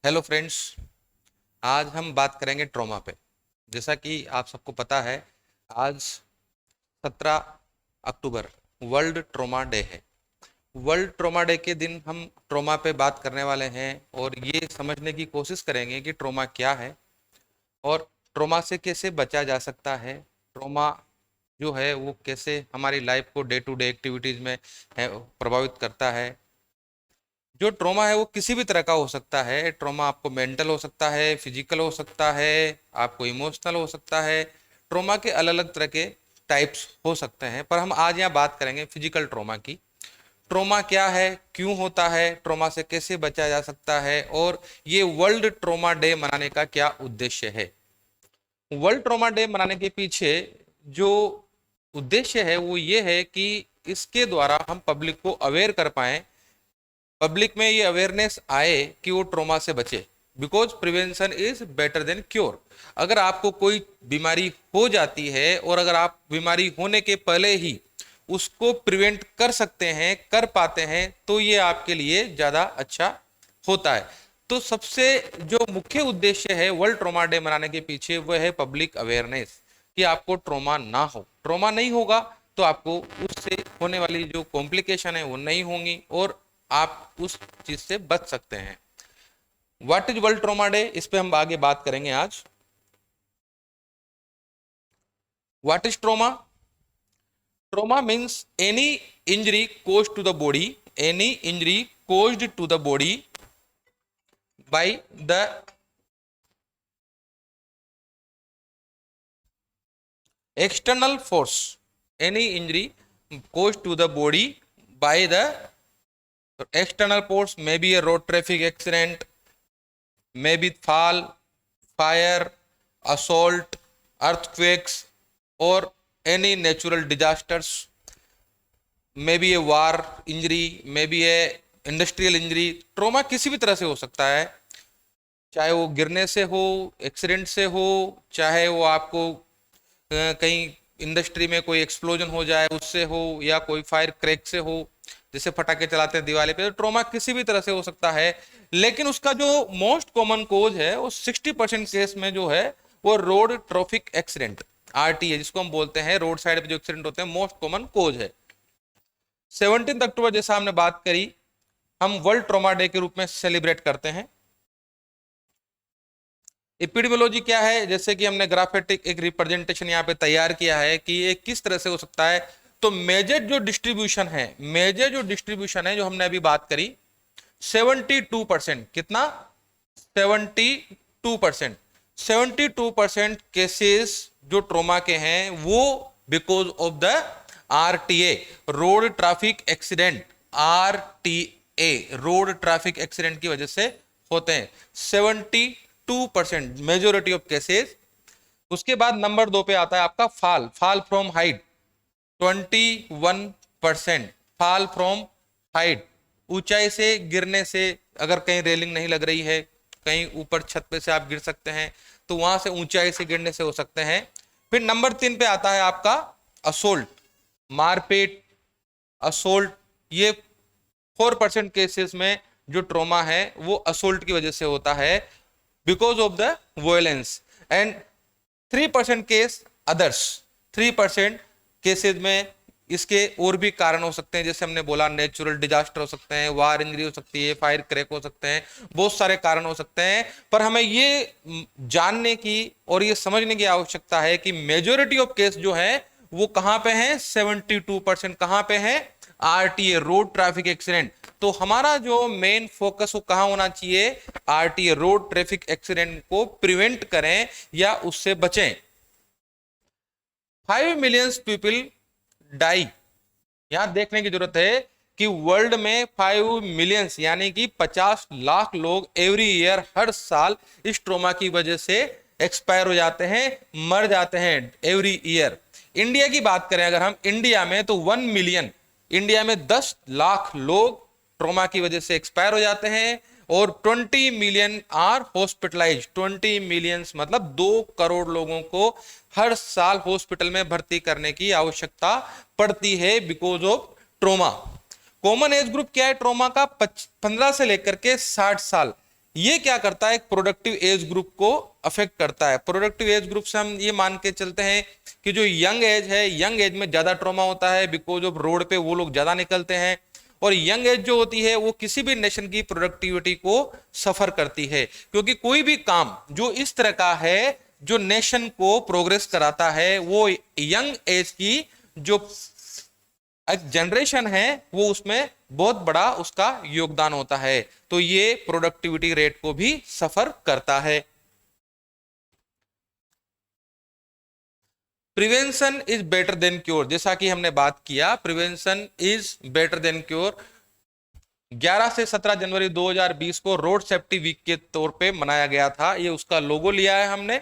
Hello friends. आज हम बात करेंगे ट्रॉमा पे। जैसा कि आप सबको पता है, आज 17 अक्टूबर वर्ल्ड ट्रॉमा डे है। वर्ल्ड ट्रॉमा डे के दिन हम ट्रॉमा पे बात करने वाले हैं और ये समझने की कोशिश करेंगे कि ट्रॉमा क्या है और ट्रॉमा से कैसे बचा जा सकता है। ट्रॉमा जो है वो कैसे हमारी लाइफ को डे टू डे एक्टिविटीज़ में प्रभावित करता है। जो ट्रॉमा है वो किसी भी तरह का हो सकता है। ट्रॉमा आपको मेंटल हो सकता है, फिजिकल हो सकता है, आपको इमोशनल हो सकता है। ट्रॉमा के अलग अलग तरह के टाइप्स हो सकते हैं, पर हम आज यहाँ बात करेंगे फिजिकल ट्रॉमा की। ट्रॉमा क्या है, क्यों होता है, ट्रॉमा से कैसे बचा जा सकता है और ये वर्ल्ड ट्रॉमा डे मनाने का क्या उद्देश्य है। वर्ल्ड ट्रॉमा डे मनाने के पीछे जो उद्देश्य है वो ये है कि इसके द्वारा हम पब्लिक को अवेयर कर पाएं, पब्लिक में ये अवेयरनेस आए कि वो ट्रॉमा से बचे। Because prevention is better than cure. अगर आपको कोई बीमारी हो जाती है और अगर आप बीमारी होने के पहले ही उसको प्रिवेंट कर सकते हैं, कर पाते हैं, तो ये आपके लिए ज़्यादा अच्छा होता है। तो सबसे जो मुख्य उद्देश्य है वर्ल्ड ट्रॉमा डे मनाने के पीछे वह है पब्लिक अवेयरनेस, कि आपको ट्रॉमा ना हो। ट्रॉमा नहीं होगा तो आपको उससे होने वाली जो कॉम्प्लिकेशन है वो नहीं होंगी और आप उस चीज से बच सकते हैं। What is world trauma day, इस पे हम आगे बात करेंगे आज। What is trauma? Trauma means any injury caused to the body, any injury caused to the body by the external force, any injury caused to the body by the external force, may be a road traffic accident, may be fall, fire, assault, earthquakes, or any natural disasters, may be a war injury, may be a industrial injury. Trauma किसी भी तरह से हो सकता है, चाहे वो गिरने से हो, एक्सीडेंट से हो, चाहे वो आपको कहीं इंडस्ट्री में कोई एक्सप्लोजन हो जाए उससे हो, या कोई फायर क्रैक से हो, जैसे पटाखे चलाते हैं दिवाली पे। तो ट्रॉमा किसी भी तरह से हो सकता है, लेकिन उसका जो मोस्ट कॉमन कोज है वो 60% केस में जो है वो रोड ट्रैफिक एक्सीडेंट, आरटीए जिसको हम बोलते हैं, रोड साइड पे जो एक्सीडेंट होते हैं, मोस्ट कॉमन कोज है। 17 अक्टूबर जैसा हमने बात करी, हम वर्ल्ड ट्रॉमा डे के रूप में सेलिब्रेट करते हैं। एपिडेमियोलॉजी क्या है, जैसे कि हमने ग्राफिक एक रिप्रेजेंटेशन यहाँ पे तैयार किया है कि ये किस तरह से हो सकता है। तो मेजर जो डिस्ट्रीब्यूशन है जो हमने अभी बात करी, 72%, कितना? 72%। 72% केसेस जो ट्रोमा के हैं वो because of the RTA, road traffic accident, RTA road traffic accident की वजह से होते हैं। 72% मेजोरिटी ऑफ केसेस। उसके बाद नंबर 2 पे आता है आपका fall from height, 21%। Fall from height, ऊंचाई से गिरने से, अगर कहीं रेलिंग नहीं लग रही है, कहीं ऊपर छत पे से आप गिर सकते हैं, तो वहां से ऊंचाई से गिरने से हो सकते हैं। फिर नंबर 3 पे आता है आपका असोल्ट, मारपीट, असोल्ट। ये 4% केसेस में जो ट्रॉमा है वो असोल्ट की वजह से होता है, because of the violence. And 3% case others, 3% cases में इसके और भी कारण हो सकते हैं, जैसे हमने बोला नेचुरल डिजास्टर हो सकते हैं, वार इंजरी हो सकती है, फायर क्रैक हो सकते हैं, बहुत सारे कारण हो सकते हैं। पर हमें ये जानने की और ये समझने की आवश्यकता है कि मेजोरिटी ऑफ केस जो है वो कहां पे है, 72% कहां पे है, आरटीए रोड ट्रैफिक एक्सीडेंट। तो हमारा जो मेन फोकस वो कहां होना चाहिए, आरटीए रोड ट्रैफिक एक्सीडेंट को प्रिवेंट करें या उससे बचें। 5 मिलियन पीपल डाई, यहां देखने की जरूरत है कि वर्ल्ड में 5 मिलियंस यानी कि 50 लाख लोग एवरी ईयर, हर साल इस ट्रोमा की वजह से एक्सपायर हो जाते हैं, मर जाते हैं एवरी ईयर। इंडिया की बात करें अगर हम, इंडिया में तो 1 मिलियन, इंडिया में 10 लाख लोग ट्रोमा की वजह से एक्सपायर हो जाते हैं और 20 मिलियन आर हॉस्पिटलाइज। 20 मिलियंस मतलब 2 करोड़ लोगों को हर साल हॉस्पिटल में भर्ती करने की आवश्यकता पड़ती है because of trauma. Common age group क्या है ट्रोमा का, 15 से लेकर के 60 साल। ये क्या करता है, एक प्रोडक्टिव एज ग्रुप को अफेक्ट करता है। प्रोडक्टिव एज ग्रुप से हम ये मान के चलते हैं कि जो यंग एज है, यंग एज में ज्यादा ट्रॉमा होता है, बिकॉज ऑफ रोड पे वो लोग ज्यादा निकलते हैं। और यंग एज जो होती है वो किसी भी नेशन की प्रोडक्टिविटी को सफर करती है, क्योंकि कोई भी काम जो इस तरह का है जो नेशन को प्रोग्रेस कराता है, वो यंग एज की जो एक जनरेशन है वो उसमें बहुत बड़ा उसका योगदान होता है। तो ये प्रोडक्टिविटी रेट को भी सफर करता है। Prevention is better than cure, जैसा कि हमने बात किया, prevention is better than cure 11 से 17 जनवरी 2020 को रोड सेफ्टी वीक के तौर पे मनाया गया था। ये उसका लोगो लिया है हमने।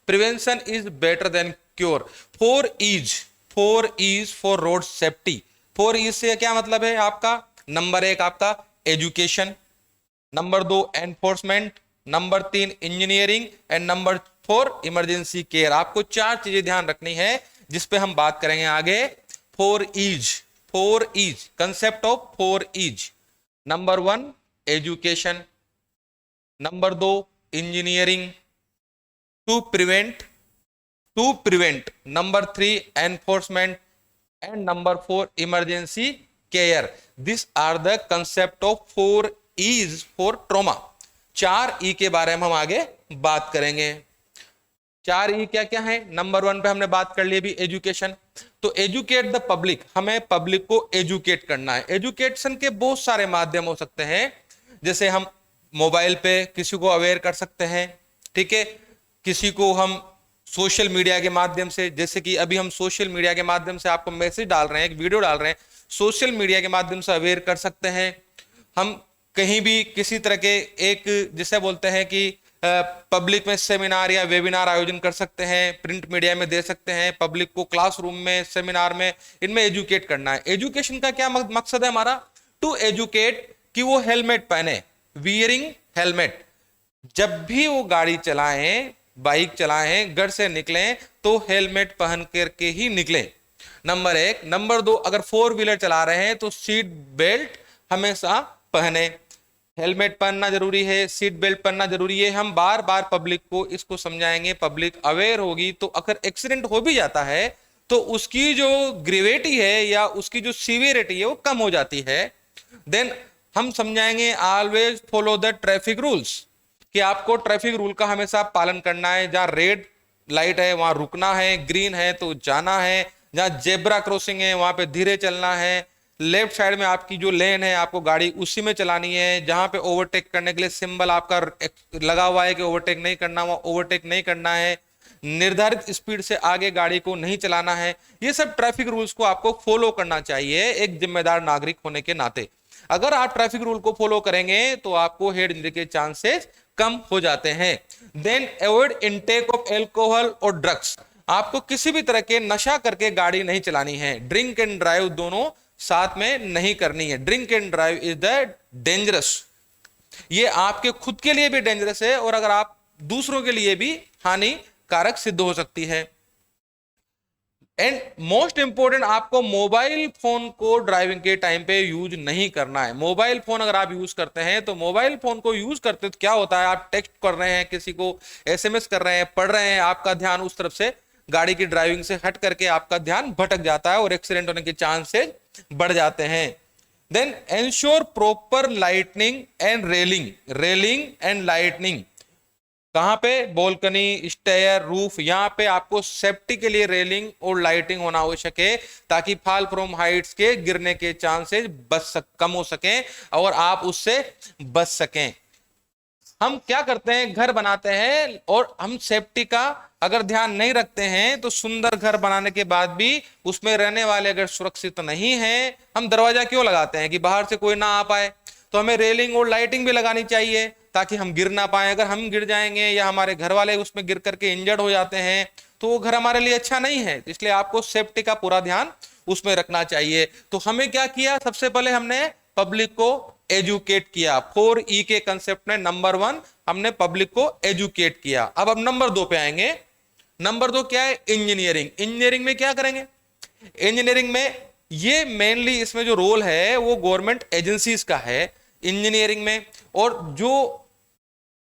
Prevention is better than cure. 4 E's for road safety. 4 E's से क्या मतलब है आपका? नंबर 1 आपका education, number 2 enforcement, number 3 engineering and number 4 emergency care. आपको 4 चीजें ध्यान रखनी है जिस पे हम बात करेंगे आगे। 4 E's, 4 E's, concept of 4 E's। Number 1 education, number 2 engineering, to prevent, number 3 enforcement and number 4 emergency care. This are the concept of 4 E's for trauma. 4 E के बारे में हम आगे बात करेंगे। 4 E क्या क्या है? नंबर 1 पे हमने बात कर ली अभी, एजुकेशन। तो एजुकेट द पब्लिक, हमें पब्लिक को एजुकेट करना है। एजुकेशन के बहुत सारे माध्यम हो सकते हैं, जैसे हम मोबाइल पे किसी को अवेयर कर सकते हैं, ठीक है, किसी को हम सोशल मीडिया के माध्यम से, जैसे कि अभी हम सोशल मीडिया के माध्यम से आपको मैसेज डाल रहे हैं, एक वीडियो डाल रहे हैं, सोशल मीडिया के माध्यम से अवेयर कर सकते हैं। हम कहीं भी किसी तरह के एक, जिसे बोलते हैं कि पब्लिक में सेमिनार या वेबिनार आयोजन कर सकते हैं, प्रिंट मीडिया में दे सकते हैं, पब्लिक को क्लासरूम में, सेमिनार में, इनमें एजुकेट करना है। एजुकेशन का क्या मकसद है हमारा? टू एजुकेट, कि वो हेलमेट पहने, वियरिंग हेलमेट, जब भी वो गाड़ी चलाएं, बाइक चलाएं, घर से निकलें तो हेलमेट पहन करके ही निकलें, नंबर 1। नंबर 2, अगर 4 व्हीलर चला रहे हैं तो सीट बेल्ट हमेशा पहने। हेलमेट पहनना जरूरी है, सीट बेल्ट पहनना जरूरी है। हम बार बार पब्लिक को इसको समझाएंगे, पब्लिक अवेयर होगी, तो अगर एक्सीडेंट हो भी जाता है तो उसकी जो ग्रेविटी है या उसकी जो सीवियरिटी है वो कम हो जाती है। देन हम समझाएंगे always follow the traffic rules, कि आपको ट्रैफिक रूल का हमेशा पालन करना है। जहां रेड लाइट है वहां रुकना है, ग्रीन है तो जाना है, जहां जेब्रा क्रॉसिंग है वहां पे धीरे चलना है, लेफ्ट साइड में आपकी जो लेन है आपको गाड़ी उसी में चलानी है, जहां पे ओवरटेक करने के लिए सिंबल आपका लगा हुआ है कि ओवरटेक नहीं करना, वहां ओवरटेक नहीं करना है, निर्धारित स्पीड से आगे गाड़ी को नहीं चलाना है। ये सब ट्रैफिक रूल्स को आपको फॉलो करना चाहिए एक जिम्मेदार नागरिक होने के नाते। अगर आप ट्रैफिक रूल को फॉलो करेंगे तो आपको हेड इंजरी के चांसेस कम हो जाते हैं। Then avoid intake of alcohol और ड्रग्स, आपको किसी भी तरह के नशा करके गाड़ी नहीं चलानी है। ड्रिंक एंड ड्राइव दोनों साथ में नहीं करनी है। Drink and drive is the dangerous, ये आपके खुद के लिए भी डेंजरस है और अगर आप दूसरों के लिए भी हानिकारक सिद्ध हो सकती है। एंड मोस्ट इंपोर्टेंट, आपको मोबाइल फोन को ड्राइविंग के टाइम पे यूज नहीं करना है। मोबाइल फोन अगर आप यूज करते हैं तो मोबाइल फोन को यूज करते तो क्या होता है, आप टेक्स्ट कर रहे हैं, किसी को एसएमएस कर रहे हैं, पढ़ रहे हैं, आपका ध्यान उस तरफ से गाड़ी की ड्राइविंग से हट करके आपका ध्यान भटक जाता है और एक्सीडेंट होने के चांसेस बढ़ जाते हैं। Then ensure proper lightning and railing and lightning, कहां पे? बालकनी, स्टेयर, रूफ, यहां पे आपको सेफ्टी के लिए रेलिंग और लाइटिंग होना आवश्यक है, ताकि फॉल फ्रॉम हाइट्स के गिरने के चांसेस कम हो सकें और आप उससे बच सकें। हम क्या करते हैं, घर बनाते हैं और हम सेफ्टी का अगर ध्यान नहीं रखते हैं तो सुंदर घर बनाने के बाद भी उसमें रहने वाले अगर सुरक्षित नहीं है, हम दरवाजा क्यों लगाते हैं कि बाहर से कोई ना आ पाए? तो हमें रेलिंग और लाइटिंग भी लगानी चाहिए ताकि हम गिर ना पाए। अगर हम गिर जाएंगे या हमारे घर वाले उसमें गिर करके इंजर्ड हो जाते हैं तो वो घर हमारे लिए अच्छा नहीं है। तो इसलिए आपको सेफ्टी का पूरा ध्यान उसमें रखना चाहिए। तो हमें क्या किया, सबसे पहले हमने पब्लिक को एजुकेट किया। 4 E के कंसेप्ट में नंबर 1 हमने पब्लिक को एजुकेट किया। अब नंबर 2 पे आएंगे। नंबर 2 क्या है? इंजीनियरिंग। इंजीनियरिंग में क्या करेंगे? इंजीनियरिंग में ये मेनली इसमें जो रोल है वो गवर्नमेंट एजेंसीज का है इंजीनियरिंग में। और जो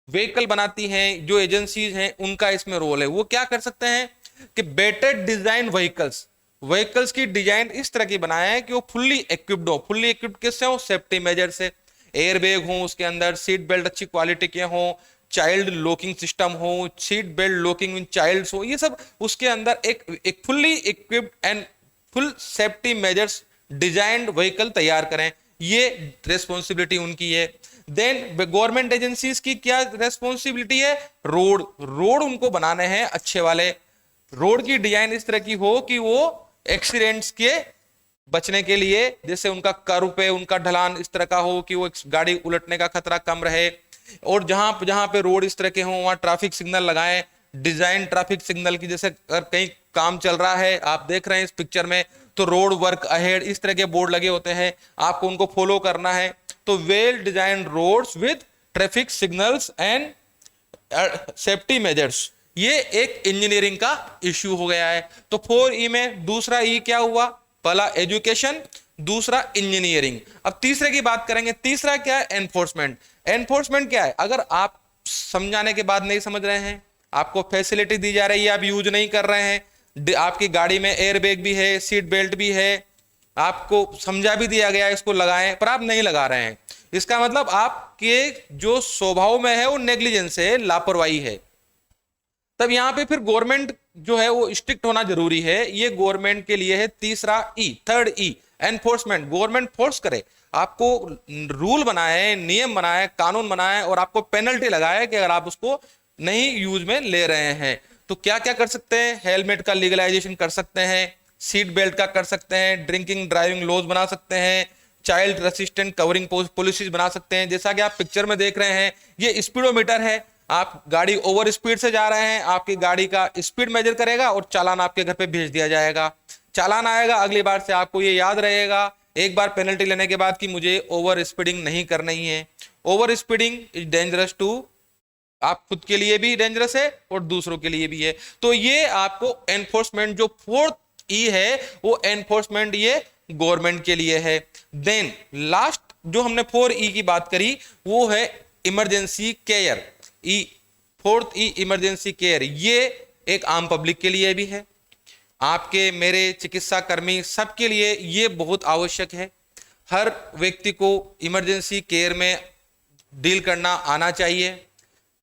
व्हीकल बनाती हैं, जो एजेंसीज हैं, उनका इसमें रोल है। वो क्या कर सकते हैं कि बेटर डिजाइन व्हीकल्स की डिजाइन इस तरह की बनाए हैं कि वो फुल्ली इक्विप्ड हो। फुल्ली इक्विप्ड किससे हो? सेफ्टी मेजर से। एयर बैग हो उसके अंदर, सीट बेल्ट अच्छी क्वालिटी के हो, चाइल्ड लॉकिंग सिस्टम हो, seat belt locking with childs हो, ये सब उसके अंदर एक fully equipped and full safety measures designed vehicle तैयार करें। ये रेस्पॉन्सिबिलिटी उनकी है। देन गवर्नमेंट एजेंसीज की क्या रेस्पॉन्सिबिलिटी है? रोड उनको बनाने हैं अच्छे वाले। रोड की डिजाइन इस तरह की हो कि वो एक्सीडेंट्स के बचने के लिए, जैसे उनका कर्व पे उनका ढलान इस तरह का हो कि वो गाड़ी उलटने का खतरा कम रहे। और जहां जहां पे रोड इस तरह के हों वहां ट्रैफिक सिग्नल लगाएं, डिजाइन ट्रैफिक सिग्नल की। जैसे अगर कहीं काम चल रहा है, आप देख रहे हैं इस पिक्चर में, तो रोड वर्क अहेड इस तरह के बोर्ड लगे होते हैं, आपको उनको फॉलो करना है। तो well design roads with traffic signals and safety measures, ये एक इंजीनियरिंग का इश्यू हो गया है। तो 4E में दूसरा ई क्या हुआ? पहला एजुकेशन, दूसरा इंजीनियरिंग। अब तीसरे की बात करेंगे। तीसरा क्या है? एनफोर्समेंट। एनफोर्समेंट क्या है? अगर आप समझाने के बाद नहीं समझ रहे हैं, आपको फैसिलिटी दी जा रही है, आप यूज नहीं कर रहे हैं, आपकी गाड़ी में एयर बैग भी है, सीट बेल्ट भी है, आपको समझा भी दिया गया है इसको लगाएं, पर आप नहीं लगा रहे हैं, इसका मतलब आपके जो स्वभाव में है वो नेग्लिजेंस है, लापरवाही है। तब यहां पे फिर गवर्नमेंट जो है वो स्ट्रिक्ट होना जरूरी है। ये गवर्नमेंट के लिए है तीसरा E, third E, enforcement. Government force करे, आपको रूल बनाए, नियम बनाए, कानून बनाए और आपको पेनल्टी लगाए कि अगर आप उसको नहीं यूज में ले रहे हैं। तो क्या क्या कर सकते हैं? हेलमेट का लीगलाइजेशन कर सकते हैं, सीट बेल्ट का कर सकते हैं, ड्रिंकिंग ड्राइविंग लॉज बना सकते हैं, चाइल्ड रेसिस्टेंट कवरिंग पॉलिसीज बना सकते हैं। जैसा कि आप पिक्चर में देख रहे हैं, ये स्पीडोमीटर है। आप गाड़ी ओवर स्पीड से जा रहे हैं, आपकी गाड़ी का स्पीड मेजर करेगा और चालान आपके घर पे भेज दिया जाएगा। चालान आएगा, अगली बार से आपको ये याद रहेगा एक बार पेनल्टी लेने के बाद कि मुझे ओवर स्पीडिंग नहीं करनी है। Over speeding is dangerous to, आप खुद के लिए भी डेंजरस है और दूसरों के लिए भी है। तो ये आपको एनफोर्समेंट, जो फोर्थ ई है वो एनफोर्समेंट, ये गवर्नमेंट के लिए है। देन लास्ट जो हमने 4E की बात करी वो है इमरजेंसी केयर। ई, फोर्थ ई इमरजेंसी केयर, ये एक आम पब्लिक के लिए भी है, आपके मेरे चिकित्सा कर्मी सबके लिए ये बहुत आवश्यक है। हर व्यक्ति को इमरजेंसी केयर में डील करना आना चाहिए।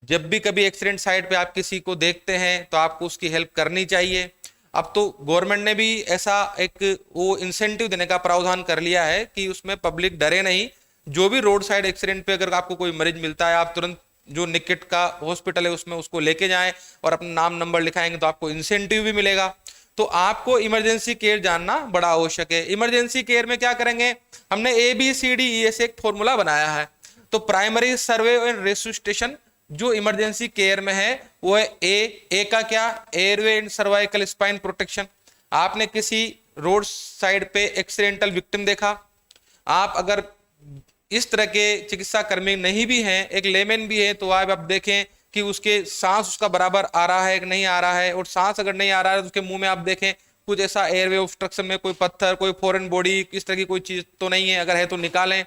जब भी कभी एक्सीडेंट साइट पे आप किसी को देखते हैं तो आपको उसकी हेल्प करनी चाहिए। अब तो गवर्नमेंट ने भी ऐसा एक वो इंसेंटिव देने का प्रावधान कर लिया है कि उसमें पब्लिक डरे नहीं। जो भी रोड साइड एक्सीडेंट पे अगर आपको कोई मरीज मिलता है, आप तुरंत जो निकट का हॉस्पिटल है उसमें उसको लेके जाएं और अपना नाम नंबर लिखाएंगे तो आपको इंसेंटिव भी मिलेगा। तो आपको इमरजेंसी केयर जानना बड़ा आवश्यक है। इमरजेंसी केयर में क्या करेंगे? हमने ABCDE से एक फॉर्मूला बनाया है। तो प्राइमरी सर्वे एंड रेसुसिटेशन जो इमरजेंसी केयर में है वो है ए का क्या? Airway and cervical spine protection. आपने किसी रोड साइड पे एक्सीडेंटल विक्टिम देखा, आप अगर इस तरह के चिकित्सा कर्मी नहीं भी हैं, एक लेमैन भी है, तो आप देखें कि उसके सांस उसका बराबर आ रहा है कि नहीं आ रहा है। और सांस अगर नहीं आ रहा है तो उसके मुंह में आप देखें कुछ ऐसा एयरवे ऑब्स्ट्रक्शन में कोई पत्थर, कोई फॉरेन बॉडी, किस तरह की कोई चीज तो नहीं है, अगर है तो निकालें।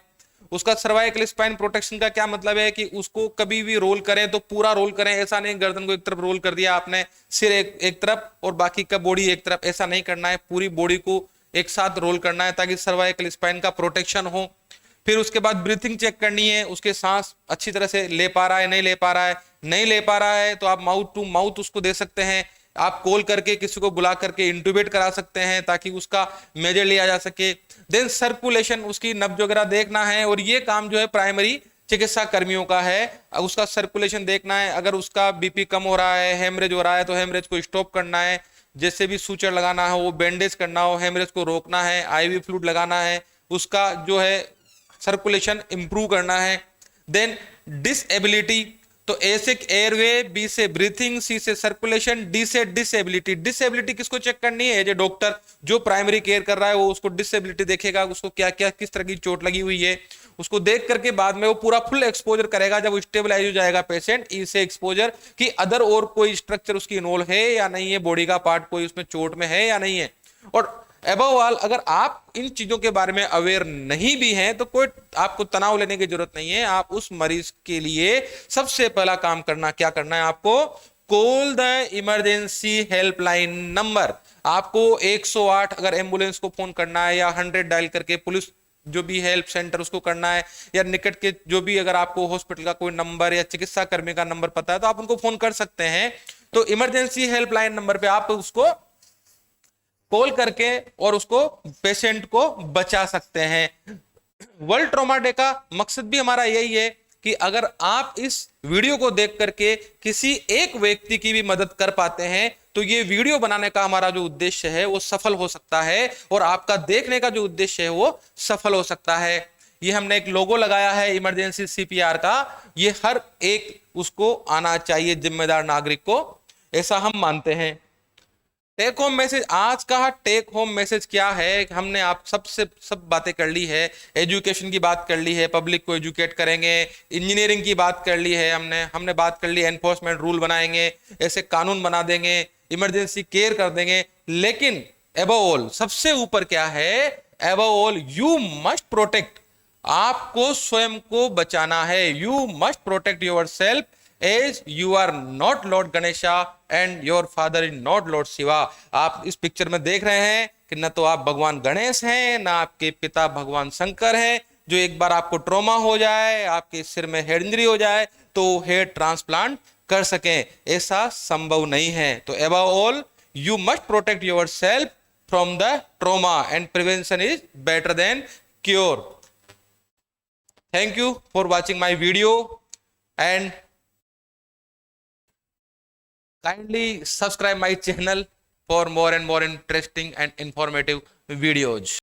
उसका सर्वाइकल स्पाइन प्रोटेक्शन का क्या मतलब है कि उसको कभी भी रोल करें तो पूरा रोल करें, ऐसा नहीं गर्दन को एक तरफ रोल कर दिया आपने, सिर एक तरफ और बाकी का बॉडी एक तरफ, ऐसा नहीं करना है। पूरी बॉडी को एक साथ रोल करना है ताकि सर्वाइकल स्पाइन का प्रोटेक्शन हो। फिर उसके बाद ब्रीथिंग चेक करनी है, उसके सांस अच्छी तरह से ले पा रहा है, नहीं ले पा रहा है। नहीं ले पा रहा है तो आप माउथ टू माउथ उसको दे सकते हैं, आप कॉल करके किसी को बुला करके इंट्यूबेट करा सकते हैं ताकि उसका मेजर लिया जा सके। देन सर्कुलेशन, उसकी नब्ज वगैरह देखना है, और ये काम जो है प्राइमरी चिकित्सा कर्मियों का है। उसका सर्कुलेशन देखना है, अगर उसका BP कम हो रहा है, हेमरेज हो रहा है तो हेमरेज को स्टॉप करना है, जैसे भी सूचर लगाना हो, बैंडेज करना हो, हेमरेज को रोकना है, IV फ्लूइड लगाना है, उसका जो है सर्कुलेशन इंप्रूव करना है। देन डिसेबिलिटी, तो ए से एयरवे, B से ब्रीथिंग, C से सर्कुलेशन, D से डिसेबिलिटी। डिसेबिलिटी किसको चेक करनी है? जो डॉक्टर जो प्राइमरी केयर कर रहा है वो उसको डिसेबिलिटी देखेगा, उसको क्या क्या किस तरह की चोट लगी हुई है उसको देख करके बाद में वो पूरा फुल एक्सपोजर करेगा। जब वो स्टेबलाइज हो जाएगा पेशेंट, ई से एक्सपोजर कि अदर और कोई स्ट्रक्चर उसकी इन्वॉल्व है या नहीं है, बॉडी का पार्ट कोई उसमें चोट में है या नहीं है। और अबव ऑल अगर आप इन चीजों के बारे में अवेयर नहीं भी हैं तो कोई आपको तनाव लेने की जरूरत नहीं है। आप उस मरीज के लिए सबसे पहला काम करना क्या करना है, आपको call the emergency helpline number. आपको 108 अगर एम्बुलेंस को फोन करना है, या 100 डायल करके पुलिस जो भी हेल्प सेंटर उसको करना है, या निकट के जो भी अगर आपको हॉस्पिटल का कोई नंबर या चिकित्सा कर्मी का नंबर पता है तो आप उनको फोन कर सकते हैं। तो इमरजेंसी हेल्पलाइन नंबर पे आप उसको कॉल करके और उसको पेशेंट को बचा सकते हैं। वर्ल्ड ट्रॉमा डे का मकसद भी हमारा यही है कि अगर आप इस वीडियो को देख करके किसी एक व्यक्ति की भी मदद कर पाते हैं तो ये वीडियो बनाने का हमारा जो उद्देश्य है वो सफल हो सकता है, और आपका देखने का जो उद्देश्य है वो सफल हो सकता है। ये हमने एक लोगो लगाया है इमरजेंसी सीपीआर का, ये हर एक उसको आना चाहिए, जिम्मेदार नागरिक को, ऐसा हम मानते हैं। टेक होम मैसेज, आज का टेक होम मैसेज क्या है, हमने आप सबसे सब बातें कर ली है। एजुकेशन की बात कर ली है, पब्लिक को एजुकेट करेंगे, इंजीनियरिंग की बात कर ली है, हमने बात कर ली एनफोर्समेंट रूल बनाएंगे, ऐसे कानून बना देंगे, इमरजेंसी केयर कर देंगे। लेकिन एबव ऑल सबसे ऊपर क्या है, above all you must protect, आपको स्वयं को बचाना है। You must protect yourself as you are not lord Ganesha and your father is not lord Shiva. आप इस पिक्चर में देख रहे हैं कि न तो आप भगवान गणेश हैं, ना आपके पिता भगवान शंकर हैं, जो एक बार आपको ट्रॉमा हो जाए, आपके सिर में हेड इंजरी हो जाए तो हेड ट्रांसप्लांट कर सकें, ऐसा संभव नहीं है। तो above all you must protect your self from the trauma and prevention is better than cure. Thank you for watching my video and kindly subscribe my channel for more and more interesting and informative videos.